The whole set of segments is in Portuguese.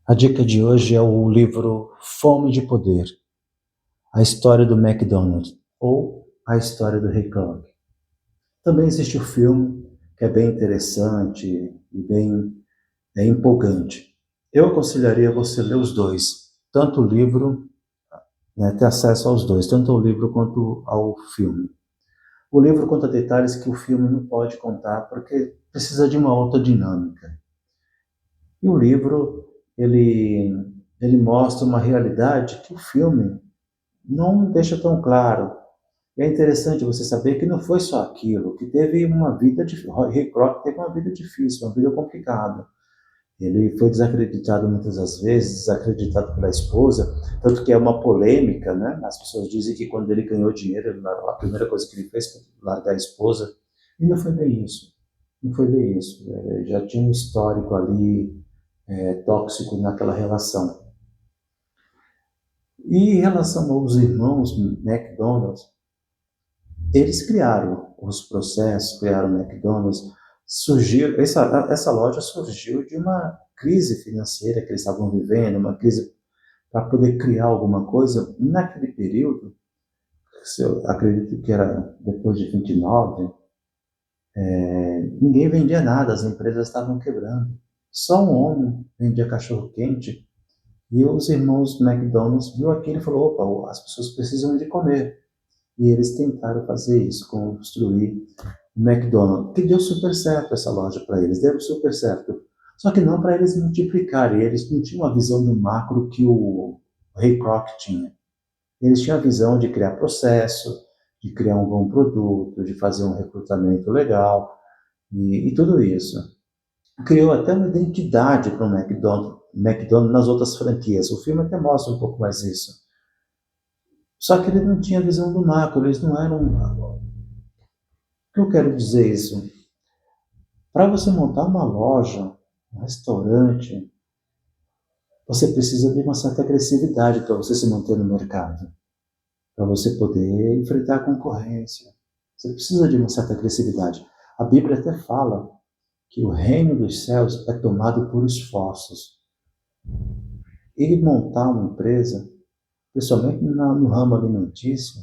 A dica de hoje é o livro Fome de Poder, a história do McDonald's, ou a história do Ray Kroc. Também existe o filme, que é bem interessante e bem empolgante. Eu aconselharia você ler os dois, tanto o livro, ter acesso aos dois, tanto ao livro quanto ao filme. O livro conta detalhes que o filme não pode contar, porque precisa de uma outra dinâmica. E o livro, ele mostra uma realidade que o filme não deixa tão claro. E é interessante você saber que não foi só aquilo, que teve uma vida difícil. Ray Kroc teve uma vida difícil, uma vida complicada. Ele foi desacreditado muitas das vezes, desacreditado pela esposa, tanto que é uma polêmica, né? As pessoas dizem que quando ele ganhou dinheiro, a primeira coisa que ele fez foi largar a esposa. E não foi bem isso. Não foi bem isso. Já tinha um histórico ali tóxico naquela relação. E em relação aos irmãos McDonald's, eles criaram os processos, criaram o McDonald's. Surgiu, essa loja surgiu de uma crise financeira que eles estavam vivendo, uma crise para poder criar alguma coisa. Naquele período, eu acredito que era depois de 29, ninguém vendia nada, as empresas estavam quebrando. Só um homem vendia cachorro-quente. E os irmãos McDonald's viu aquilo e falou, opa, as pessoas precisam de comer. E eles tentaram fazer isso, construir o McDonald's, que deu super certo essa loja para eles, deu super certo. Só que não para eles multiplicarem, eles não tinham a visão do macro que o Ray Kroc tinha. Eles tinham a visão de criar processo, de criar um bom produto, de fazer um recrutamento legal e tudo isso. Criou até uma identidade para o McDonald's nas outras franquias. O filme até mostra um pouco mais isso. Só que ele não tinha visão do macro, eles não eram. O que eu quero dizer isso? Para você montar uma loja, um restaurante, você precisa de uma certa agressividade para você se manter no mercado, para você poder enfrentar a concorrência. Você precisa de uma certa agressividade. A Bíblia até fala que o reino dos céus é tomado por esforços. E montar uma empresa, principalmente no ramo alimentício,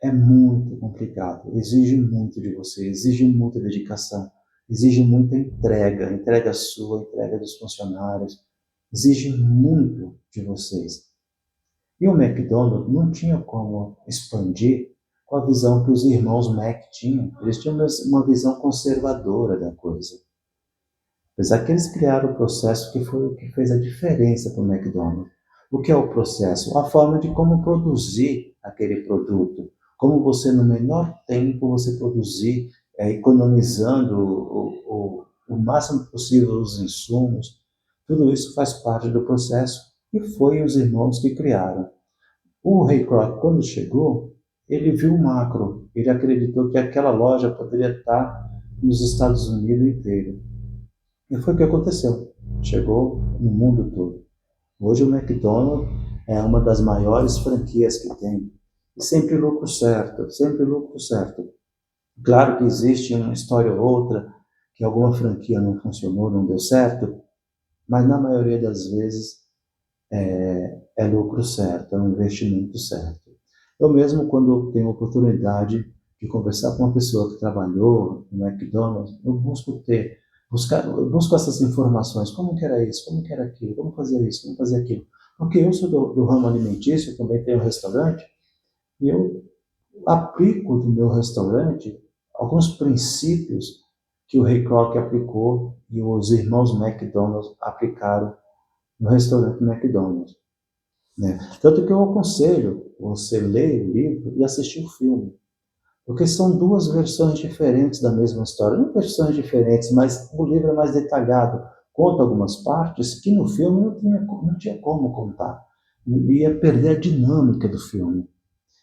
é muito complicado, exige muito de você, exige muita dedicação, exige muita entrega, entrega sua, entrega dos funcionários, exige muito de vocês. E o McDonald's não tinha como expandir com a visão que os irmãos Mac tinham. Eles tinham uma visão conservadora da coisa. Apesar que eles criaram o processo que foi o que fez a diferença para o McDonald's. O que é o processo? A forma de como produzir aquele produto. Como você, no menor tempo, você produzir, economizando o máximo possível os insumos. Tudo isso faz parte do processo e foi os irmãos que criaram. O Ray Kroc, quando chegou, ele viu o macro. Ele acreditou que aquela loja poderia estar nos Estados Unidos inteiro. E foi o que aconteceu. Chegou no mundo todo. Hoje o McDonald's é uma das maiores franquias que tem. E sempre lucro certo, sempre lucro certo. Claro que existe uma história ou outra que alguma franquia não funcionou, não deu certo, mas na maioria das vezes é lucro certo, é um investimento certo. Eu mesmo, quando tenho oportunidade de conversar com uma pessoa que trabalhou no McDonald's, eu eu busco essas informações, como que era isso, como que era aquilo, como fazer isso, como fazer aquilo. Porque eu sou do ramo alimentício, também tenho um restaurante, e eu aplico no meu restaurante alguns princípios que o Ray Kroc aplicou e os irmãos McDonald's aplicaram no restaurante McDonald's. Né? Tanto que eu aconselho você ler o livro e assistir o filme. Porque são duas versões diferentes da mesma história. Não versões diferentes, mas o livro é mais detalhado. Conta algumas partes que no filme não tinha como contar. Ia perder a dinâmica do filme.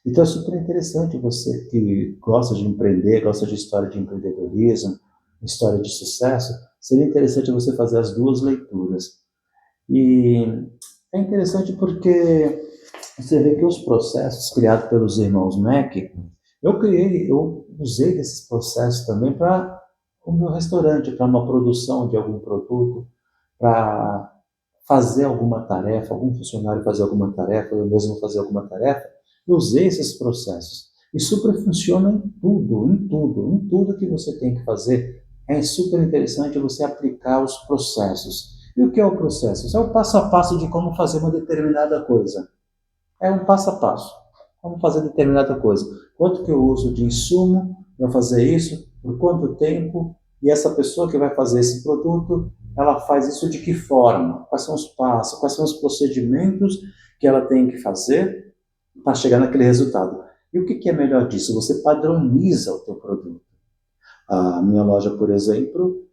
Então é super interessante você que gosta de empreender, gosta de história de empreendedorismo, história de sucesso, seria interessante você fazer as duas leituras. E é interessante porque você vê que os processos criados pelos irmãos Mac, eu usei desses processos também para o meu restaurante, para uma produção de algum produto, para fazer alguma tarefa, algum funcionário fazer alguma tarefa, eu mesmo fazer alguma tarefa, eu usei esses processos. E super funciona em tudo, em tudo, em tudo que você tem que fazer. É super interessante você aplicar os processos. E o que é o processo? É o passo a passo de como fazer uma determinada coisa. É um passo a passo. Como fazer determinada coisa. Quanto que eu uso de insumo para fazer isso? Por quanto tempo? E essa pessoa que vai fazer esse produto, ela faz isso de que forma? Quais são os passos? Quais são os procedimentos que ela tem que fazer para chegar naquele resultado? E o que é melhor disso? Você padroniza o teu produto. A minha loja, por exemplo,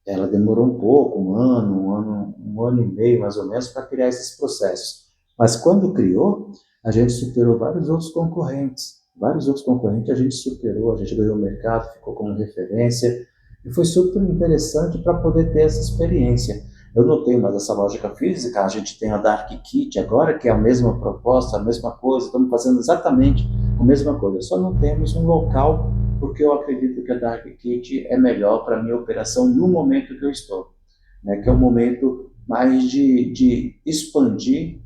ela demorou um pouco, um ano e meio mais ou menos, para criar esses processos. Mas quando criou, a gente superou vários outros concorrentes. Vários outros concorrentes a gente superou, a gente ganhou o mercado, ficou como referência. E foi super interessante para poder ter essa experiência. Eu não tenho mais essa lógica física, a gente tem a Dark Kit agora, que é a mesma proposta, a mesma coisa, estamos fazendo exatamente a mesma coisa, só não temos um local porque eu acredito que a Dark Kit é melhor para a minha operação no momento que eu estou, né, que é um momento mais de expandir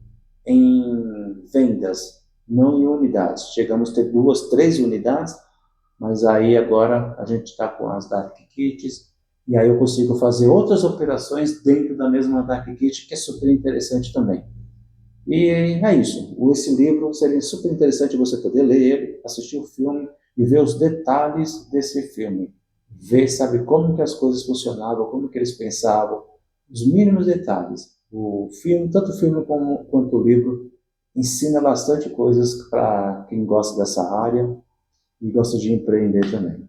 em vendas, não em unidades. Chegamos a ter 2, 3 unidades, mas aí agora a gente está com as Dark Kits, e aí eu consigo fazer outras operações dentro da mesma Dark Kit, que é super interessante também. E é isso. Esse livro seria super interessante você poder ler ele, assistir o filme e ver os detalhes desse filme. Ver, sabe, como que as coisas funcionavam, como que eles pensavam, os mínimos detalhes. O filme, tanto o filme quanto o livro, ensina bastante coisas para quem gosta dessa área e gosta de empreender também.